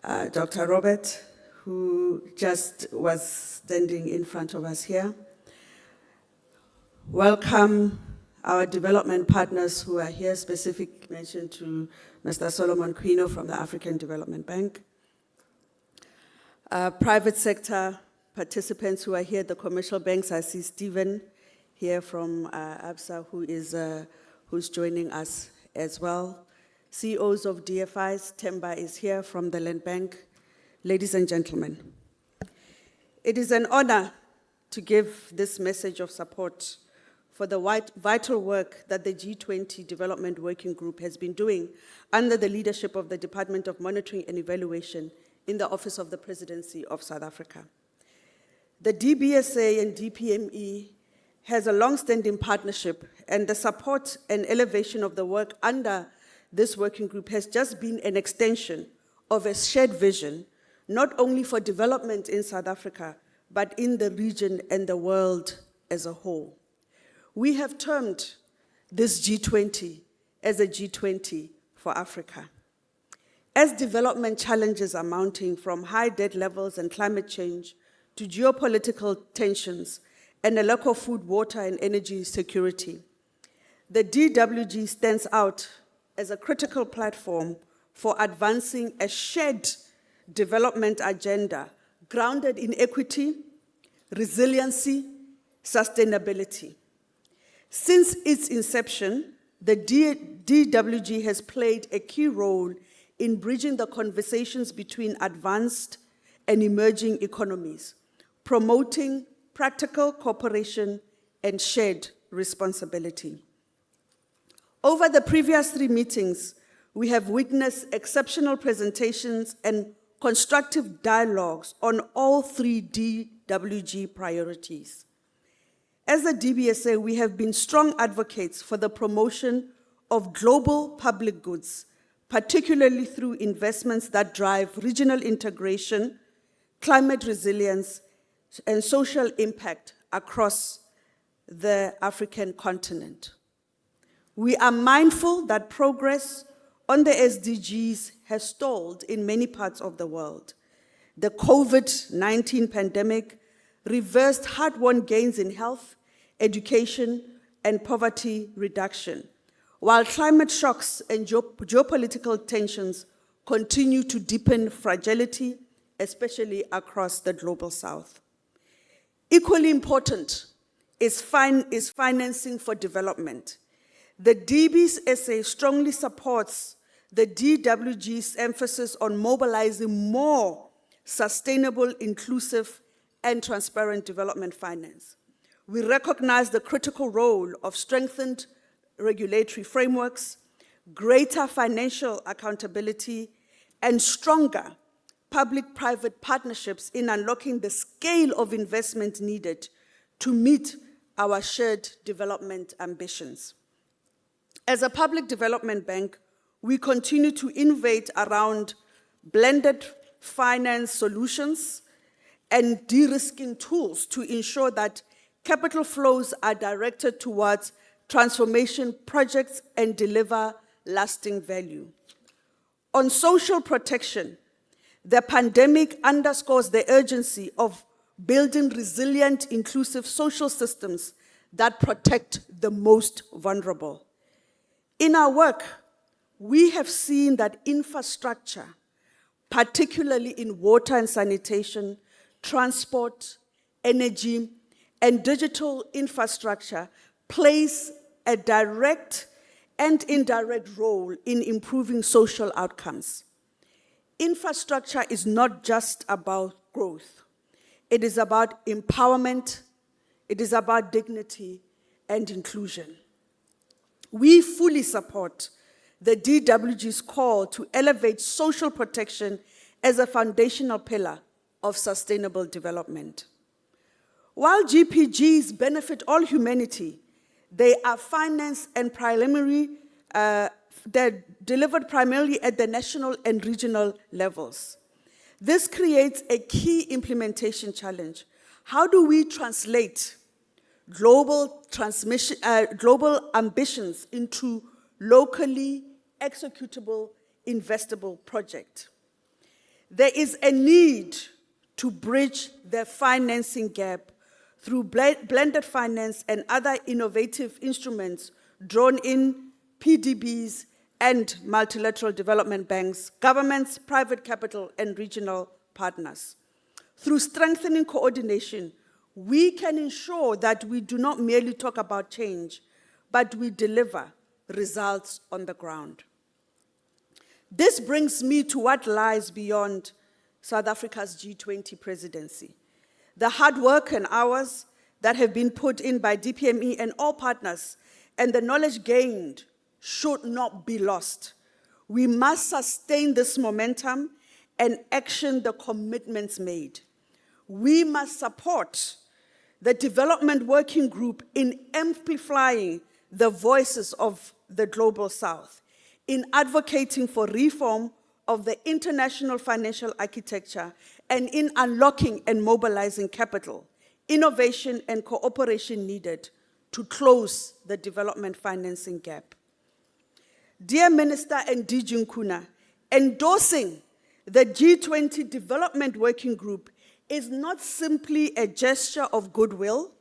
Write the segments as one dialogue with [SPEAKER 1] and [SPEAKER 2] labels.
[SPEAKER 1] Dr. Robert, who just was standing in front of us here. Welcome our development partners who are here, specific mention to Mr. Solomon Quino from the African Development Bank. Private sector participants who are here, the commercial banks. I see Stephen here from ABSA who's joining us as well. CEOs of DFIs, Temba is here from the Land Bank. Ladies and gentlemen, it is an honor to give this message of support for the vital work that the G20 Development Working Group has been doing under the leadership of the Department of Monitoring and Evaluation in the Office of the Presidency of South Africa. The DBSA and DPME has a long-standing partnership, and the support and elevation of the work under this working group has just been an extension of a shared vision, not only for development in South Africa, but in the region and the world as a whole. We have termed this G20 as a G20 for Africa. As development challenges are mounting, from high debt levels and climate change to geopolitical tensions and a lack of food, water, and energy security, the DWG stands out as a critical platform for advancing a shared development agenda grounded in equity, resiliency, sustainability. Since its inception, the DWG has played a key role in bridging the conversations between advanced and emerging economies, promoting practical cooperation and shared responsibility. Over the previous 3 meetings, we have witnessed exceptional presentations and constructive dialogues on all 3 DWG priorities. As the DBSA, we have been strong advocates for the promotion of global public goods, particularly through investments that drive regional integration, climate resilience, and social impact across the African continent. We are mindful that progress on the SDGs has stalled in many parts of the world. The COVID-19 pandemic reversed hard-won gains in health, education, and poverty reduction, while climate shocks and geopolitical tensions continue to deepen fragility, especially across the global south. Equally important is financing for development. The DBSA strongly supports the DWG's emphasis on mobilizing more sustainable, inclusive, and transparent development finance. We recognize the critical role of strengthened regulatory frameworks, greater financial accountability, and stronger public-private partnerships in unlocking the scale of investment needed to meet our shared development ambitions. As a public development bank, we continue to innovate around blended finance solutions and de-risking tools to ensure that capital flows are directed towards transformation projects and deliver lasting value. On social protection, the pandemic underscores the urgency of building resilient, inclusive social systems that protect the most vulnerable. In our work, we have seen that infrastructure, particularly in water and sanitation, transport, energy, and digital infrastructure, plays a direct and indirect role in improving social outcomes. Infrastructure is not just about growth. It is about empowerment, it is about dignity and inclusion. We fully support the DWG's call to elevate social protection as a foundational pillar of sustainable development. While GPGs benefit all humanity, they are financed and they're delivered primarily at the national and regional levels. This creates a key implementation challenge. How do we translate global ambitions into locally executable, investable projects? there is a need to bridge the financing gap through blended finance and other innovative instruments drawn in PDBs and multilateral development banks, governments, private capital, and regional partners. Through strengthening coordination, we can ensure that we do not merely talk about change, but we deliver results on the ground. This brings me to what lies beyond South Africa's G20 presidency. The hard work and hours that have been put in by DPME and all partners, and the knowledge gained should not be lost. We must sustain this momentum and action the commitments made. We must support the Development Working Group in amplifying the voices of the Global South, in advocating for reform of the international financial architecture, and in unlocking and mobilizing capital, innovation, and cooperation needed to close the development financing gap. Dear Minister and DG Nkuna, endorsing the G20 Development Working Group is not simply a gesture of goodwill,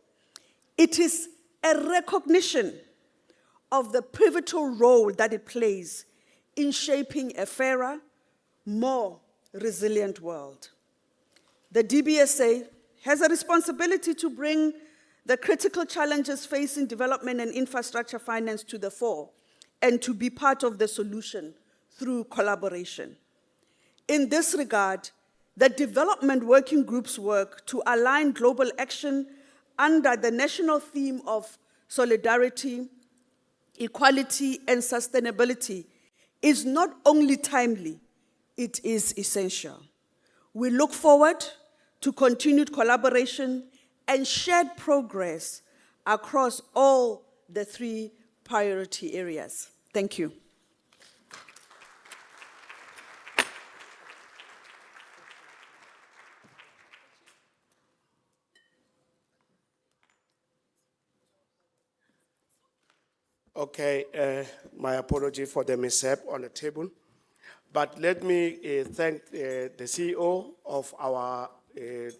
[SPEAKER 1] it is a recognition of the pivotal role that it plays in shaping a fairer, more resilient world. The DBSA has a responsibility to bring the critical challenges facing development and infrastructure finance to the fore and to be part of the solution through collaboration. In this regard, the Development Working Group's work to align global action under the national theme of solidarity, equality, and sustainability is not only timely, it is essential. We look forward to continued collaboration and shared progress across all the 3 priority areas. Thank you.
[SPEAKER 2] Okay, my apology for the mishap on the table. But let me thank the CEO of our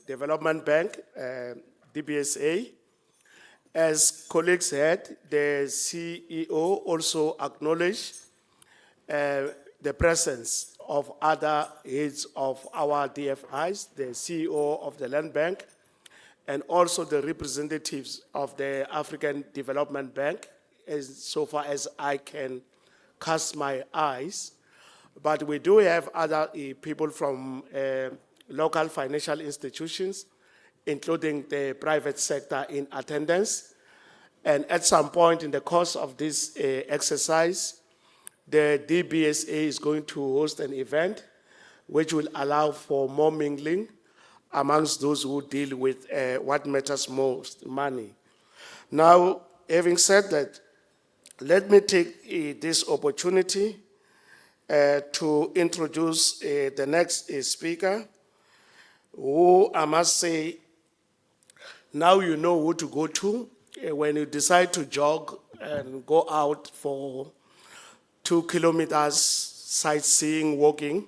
[SPEAKER 2] development bank, DBSA. As colleagues said, the CEO also acknowledged the presence of other heads of our DFIs, the CEO of the Land Bank, and also the representatives of the African Development Bank, as so far as I can cast my eyes. But we do have other people from local financial institutions, including the private sector in attendance. And at some point in the course of this exercise, the DBSA is going to host an event which will allow for more mingling amongst those who deal with what matters most, money. Now, having said that, let me take this opportunity to introduce the next speaker, who I must say, now you know who to go to when you decide to jog and go out for 2 kilometers sightseeing, walking.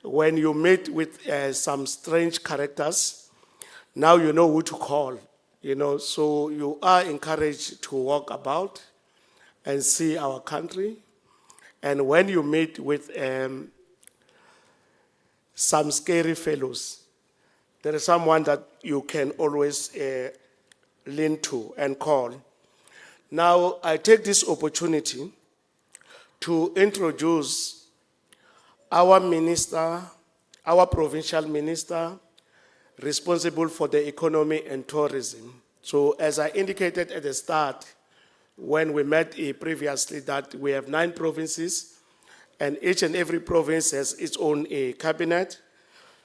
[SPEAKER 2] When you meet with some strange characters, now you know who to call, so you are encouraged to walk about and see our country. And when you meet with some scary fellows, there is someone that you can always lean to and call. Now, I take this opportunity to introduce our minister, our provincial minister, responsible for the economy and tourism. So, as I indicated at the start, when we met previously, that we have 9 provinces, and each and every province has its own cabinet.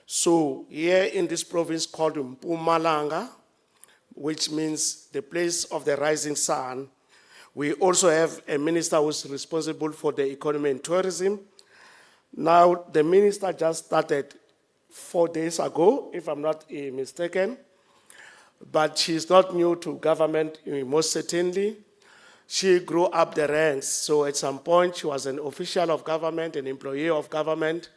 [SPEAKER 2] So here in this province called Mpumalanga, which means the place of the rising sun, we also have a minister who is responsible for the economy and tourism. Now, the minister just started 4 days ago, if I'm not mistaken, but she's not new to government, most certainly. She grew up the ranks, so at some point she was an official of government, an employee of government,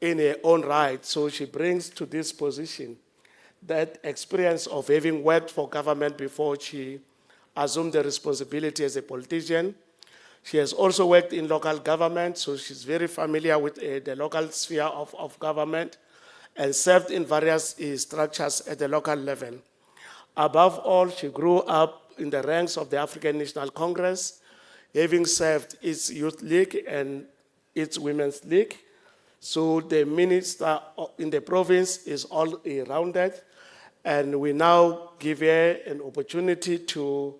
[SPEAKER 2] in her own right. So she brings to this position that experience of having worked for government before she assumed the responsibility as a politician. She has also worked in local government, so she's very familiar with the local sphere of government and served in various structures at the local level. Above all, she grew up in the ranks of the African National Congress, having served its youth league and its women's league. So the minister in the province is all rounded, and we now give her an opportunity to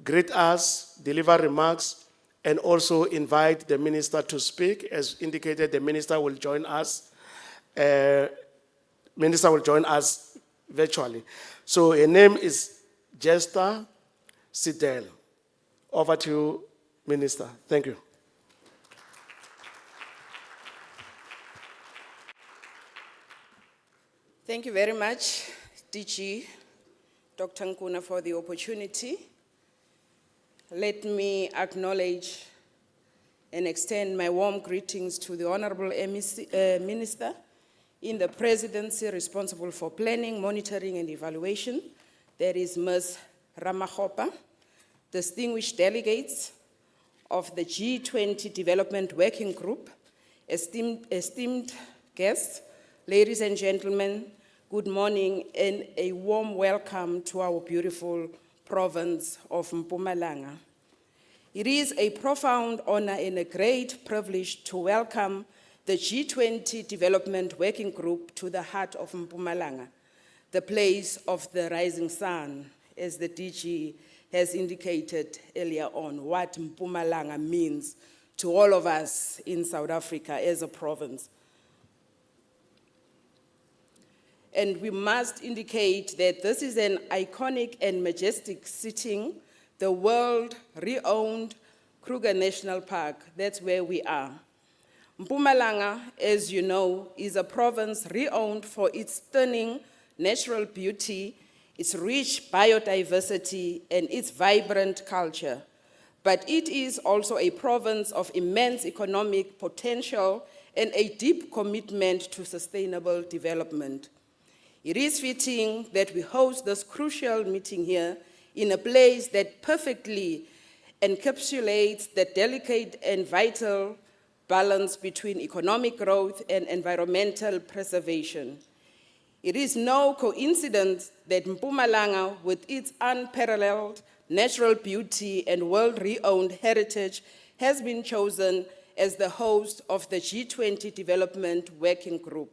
[SPEAKER 2] greet us, deliver remarks, and also invite the minister to speak. As indicated, the minister will join us. Minister will join us virtually. So her name is Jester Sidel. Over to you, Minister. Thank you.
[SPEAKER 3] Thank you very much, DG Dr. Nkuna, for the opportunity. Let me acknowledge and extend my warm greetings to the Honorable Minister in the Presidency responsible for planning, monitoring, and evaluation. That is Ms. Ramokgopa, distinguished delegates of the G20 Development Working Group, esteemed guests, ladies and gentlemen, good morning and a warm welcome to our beautiful province of Mpumalanga. It is a profound honor and a great privilege to welcome the G20 Development Working Group to the heart of Mpumalanga, the place of the rising sun, as the DG has indicated earlier on, what Mpumalanga means to all of us in South Africa as a province. And we must indicate that this is an iconic and majestic setting, the world-renowned Kruger National Park. That's where we are. Mpumalanga, as you know, is a province renowned for its stunning natural beauty, its rich biodiversity, and its vibrant culture. But it is also a province of immense economic potential and a deep commitment to sustainable development. It is fitting that we host this crucial meeting here in a place that perfectly encapsulates the delicate and vital balance between economic growth and environmental preservation. It is no coincidence that Mpumalanga, with its unparalleled natural beauty and world-renowned heritage, has been chosen as the host of the G20 Development Working Group.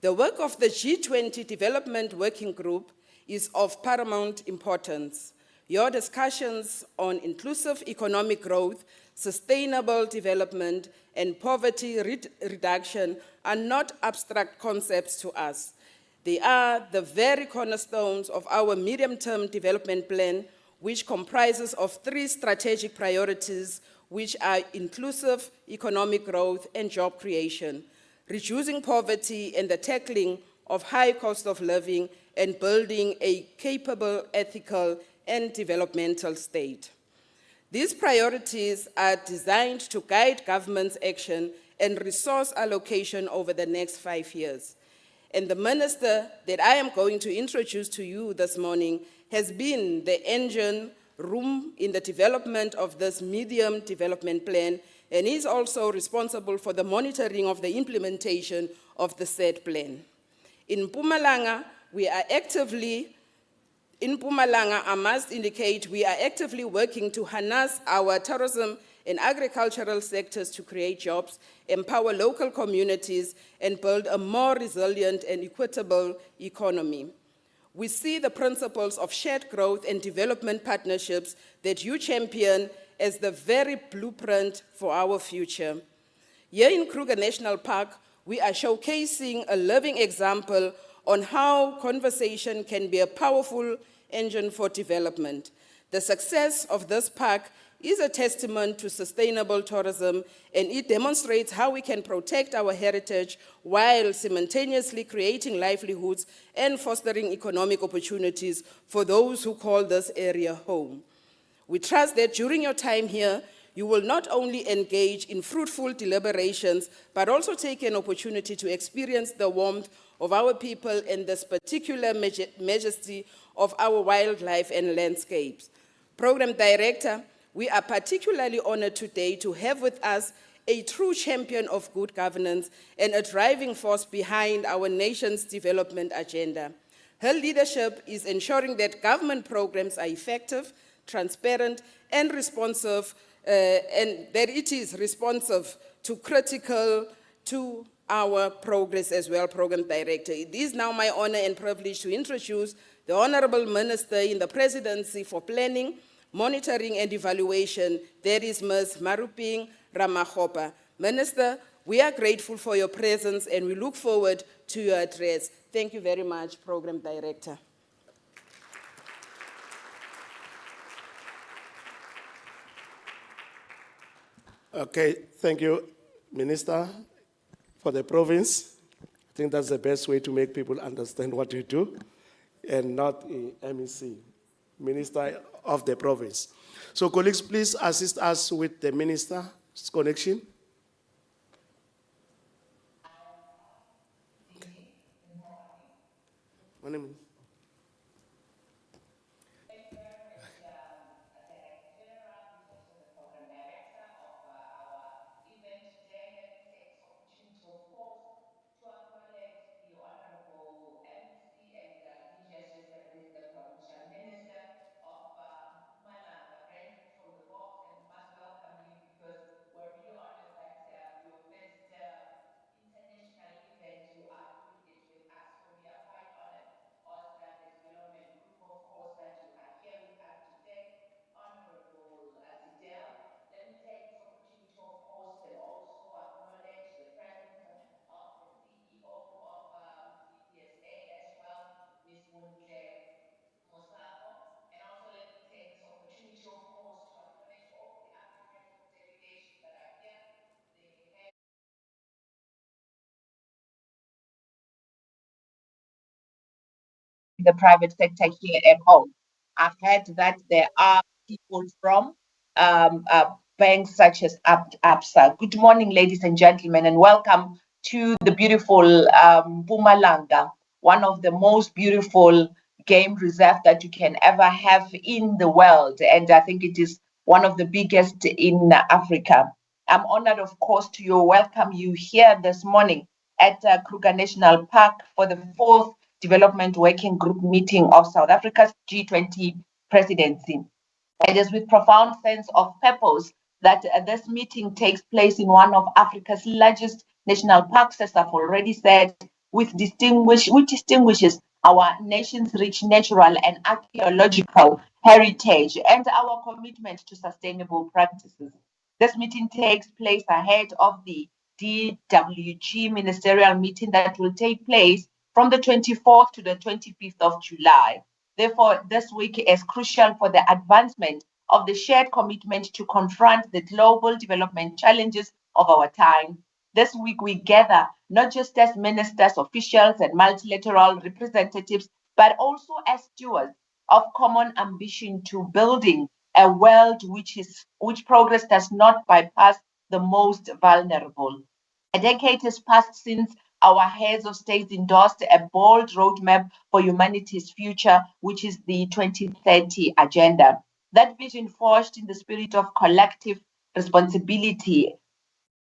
[SPEAKER 3] The work of the G20 Development Working Group is of paramount importance. Your discussions on inclusive economic growth, sustainable development, and poverty reduction are not abstract concepts to us. They are the very cornerstones of our medium-term development plan, which comprises of 3 strategic priorities, which are inclusive economic growth and job creation, reducing poverty and the tackling of high cost of living, and building a capable, ethical, and developmental state. These priorities are designed to guide government's action and resource allocation over the next 5 years. And the minister that I am going to introduce to you this morning has been the engine room in the development of this medium development plan, and is also responsible for the monitoring of the implementation of the said plan. In Mpumalanga, I must indicate, we are actively working to harness our tourism and agricultural sectors to create jobs, empower local communities, and build a more resilient and equitable economy. We see the principles of shared growth and development partnerships that you champion as the very blueprint for our future. Here in Kruger National Park, we are showcasing a living example on how conversation can be a powerful engine for development. The success of this park is a testament to sustainable tourism, and it demonstrates how we can protect our heritage while simultaneously creating livelihoods and fostering economic opportunities for those who call this area home. We trust that during your time here, you will not only engage in fruitful deliberations, but also take an opportunity to experience the warmth of our people and the particular majesty of our wildlife and landscapes. Program Director, we are particularly honored today to have with us a true champion of good governance and a driving force behind our nation's development agenda. Her leadership is ensuring that government programs are effective, transparent, and responsive, and that it is responsive to critical to our progress as well, Program Director. It is now my honor and privilege to introduce the Honorable Minister in the Presidency for Planning, Monitoring and Evaluation, that is Ms. Maropene Ramokgopa. Minister, we are grateful for your presence and we look forward to your address. Thank you very much, Program Director.
[SPEAKER 2] Okay, thank you, Minister, for the province. I think that's the best way to make people understand what you do, and not a MEC, Minister of the province. So colleagues, please assist us with the minister's connection. Okay.
[SPEAKER 4] The private sector here at home. I've heard that there are people from banks such as ABSA. Good morning, ladies and gentlemen, and welcome to the beautiful Mpumalanga, one of the most beautiful game reserve that you can ever have in the world. And I think it is one of the biggest in Africa. I'm honored, of course, to welcome you here this morning at Kruger National Park for the fourth Development Working Group meeting of South Africa's G20 Presidency. It is with profound sense of purpose that this meeting takes place in one of Africa's largest national parks, as I've already said, which distinguishes our nation's rich natural and archaeological heritage and our commitment to sustainable practices. This meeting takes place ahead of the DWG Ministerial meeting that will take place from the 24th to the 25th of July. Therefore, this week is crucial for the advancement of the shared commitment to confront the global development challenges of our time. This week, we gather not just as ministers, officials, and multilateral representatives, but also as stewards of common ambition to building a world which progress does not bypass the most vulnerable. A decade has passed since our heads of state endorsed a bold roadmap for humanity's future, which is the 2030 Agenda. That vision, forged in the spirit of collective responsibility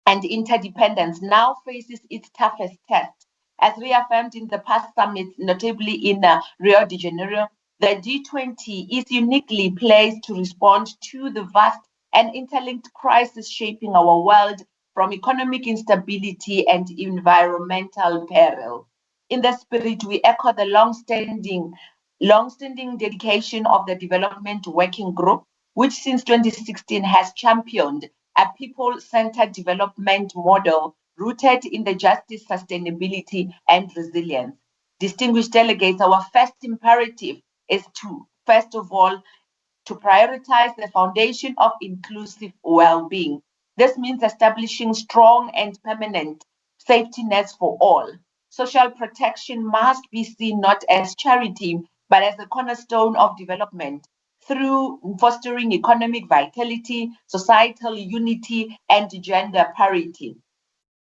[SPEAKER 4] and interdependence, now faces its toughest test. As reaffirmed in the past summits, notably in Rio de Janeiro, the G20 is uniquely placed to respond to the vast and interlinked crisis shaping our world, from economic instability and environmental peril. In that spirit, we echo the long-standing dedication of the Development Working Group, which since 2016 has championed a people-centered development model rooted in the justice, sustainability, and resilience. Distinguished delegates, our first imperative is to, first of all, to prioritize the foundation of inclusive well-being. This means establishing strong and permanent safety nets for all. Social protection must be seen not as charity, but as a cornerstone of development. through fostering economic vitality, societal unity, and gender parity.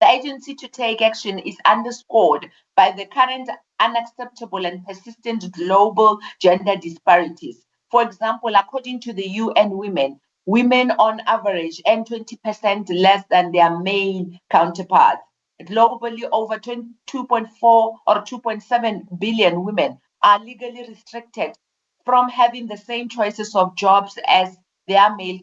[SPEAKER 4] The agency to take action is underscored by the current unacceptable and persistent global gender disparities. For example, according to the UN Women, women on average earn 20% less than their male counterparts. Globally, over 2.4 or 2.7 billion women are legally restricted from having the same choices of jobs as their male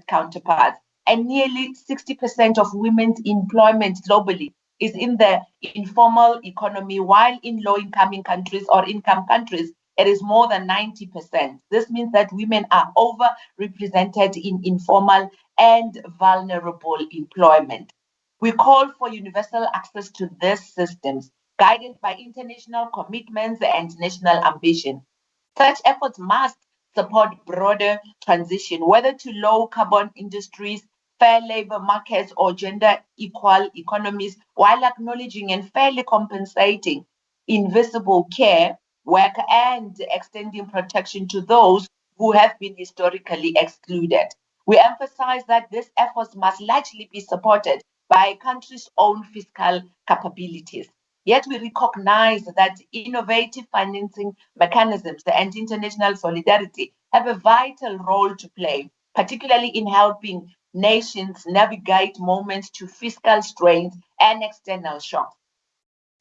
[SPEAKER 4] counterparts. And nearly 60% of women's employment globally is in the informal economy, while in low-income countries or income countries, it is more than 90%. This means that women are overrepresented in informal and vulnerable employment. We call for universal access to these systems, guided by international commitments and national ambition. Such efforts must support broader transition, whether to low carbon industries, fair labor markets, or gender equal economies, while acknowledging and fairly compensating invisible care work and extending protection to those who have been historically excluded. We emphasize that these efforts must largely be supported by countries' own fiscal capabilities. Yet we recognize that innovative financing mechanisms and international solidarity have a vital role to play, particularly in helping nations navigate moments to fiscal strains and external shocks.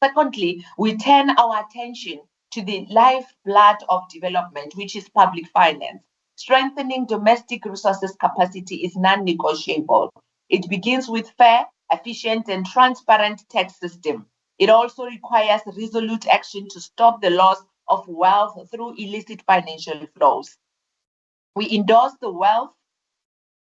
[SPEAKER 4] Secondly, we turn our attention to the lifeblood of development, which is public finance. Strengthening domestic resources capacity is non-negotiable. It begins with fair, efficient, and transparent tax system. It also requires resolute action to stop the loss of wealth through illicit financial flows. We endorse the wealth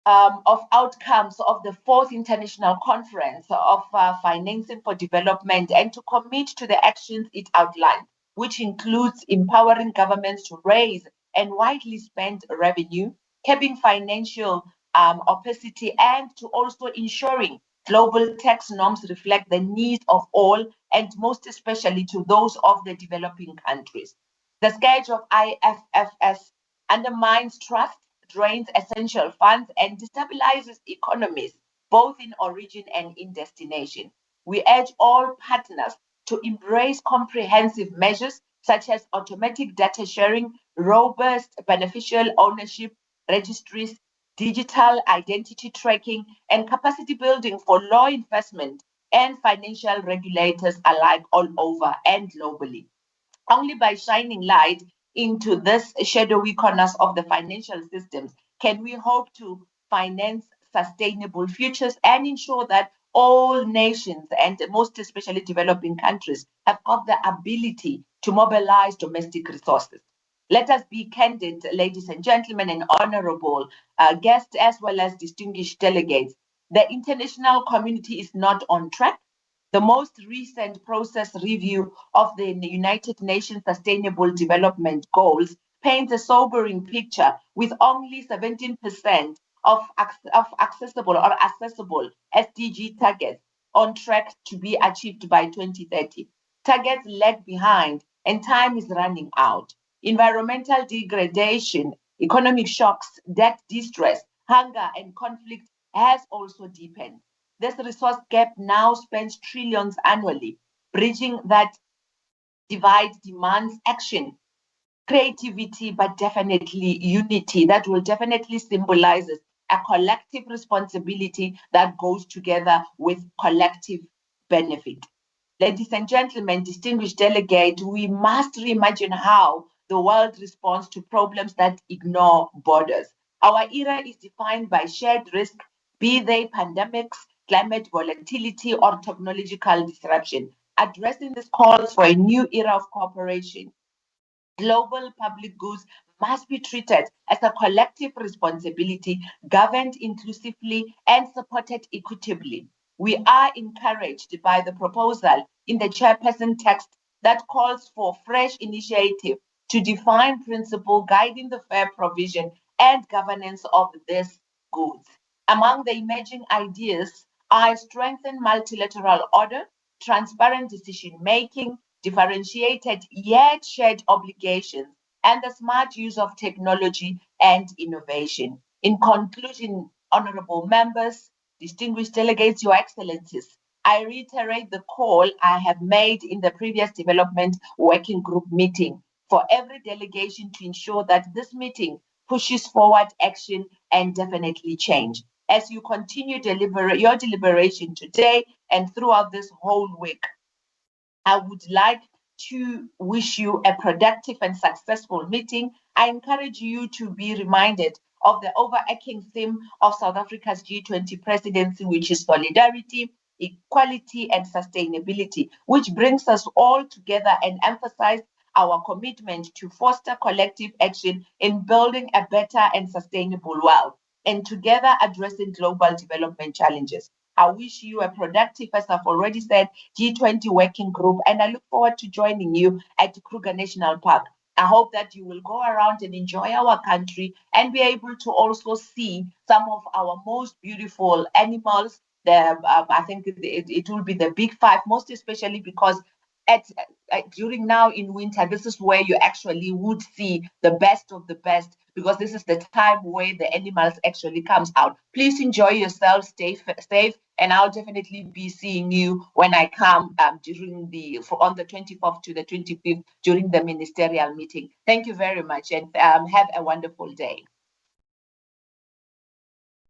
[SPEAKER 4] of outcomes of the fourth international conference of financing for development and to commit to the actions it outlines, which includes empowering governments to raise and widely spend revenue, curbing financial opacity, and to also ensuring global tax norms reflect the needs of all and most especially to those of the developing countries. The scourge of IFFS undermines trust, drains essential funds, and destabilizes economies, both in origin and in destination. We urge all partners to embrace comprehensive measures such as automatic data sharing, robust beneficial ownership registries, digital identity tracking, and capacity building for law enforcement and financial regulators alike all over and globally. Only by shining light into this shadowy corners of the financial systems can we hope to finance sustainable futures and ensure that all nations and most especially developing countries have got the ability to mobilize domestic resources. Let us be candid, ladies and gentlemen, and honorable guests as well as distinguished delegates. The international community is not on track. The most recent process review of the United Nations Sustainable Development Goals paints a sobering picture with only 17% of accessible or accessible SDG targets on track to be achieved by 2030. Targets lag behind and time is running out. Environmental degradation, economic shocks, debt distress, hunger, and conflict has also deepened. This resource gap now spends trillions annually. Bridging that divide demands action, creativity, but definitely unity that will definitely symbolizes a collective responsibility that goes together with collective benefit. Ladies and gentlemen, distinguished delegate, we must reimagine how the world responds to problems that ignore borders. Our era is defined by shared risk, be they pandemics, climate volatility, or technological disruption. Addressing this calls for a new era of cooperation. Global public goods must be treated as a collective responsibility, governed inclusively and supported equitably. We are encouraged by the proposal in the chairperson text that calls for fresh initiative to define principle guiding the fair provision and governance of these goods. Among the emerging ideas are strengthened multilateral order, transparent decision making, differentiated yet shared obligations, and the smart use of technology and innovation. In conclusion, honorable members, distinguished delegates, your excellencies, I reiterate the call I have made in the previous development working group meeting for every delegation to ensure that this meeting pushes forward action and definitely change. As you continue your deliberation today and throughout this whole week, I would like to wish you a productive and successful meeting. I encourage you to be reminded of the overarching theme of South Africa's G20 presidency, which is solidarity, equality, and sustainability, which brings us all together and emphasize our commitment to foster collective action in building a better and sustainable world, and together addressing global development challenges. I wish you a productive, as I've already said, G20 working group, and I look forward to joining you at Kruger National Park. I hope that you will go around and enjoy our country and be able to also see some of our most beautiful animals. I think it will be the big five, most especially because during now in winter, this is where you actually would see the best of the best, because this is the time where the animals actually comes out. Please enjoy yourself, stay safe, and I'll definitely be seeing you when I come on the 24th to the 25th during the ministerial meeting. Thank you very much, and have a wonderful day.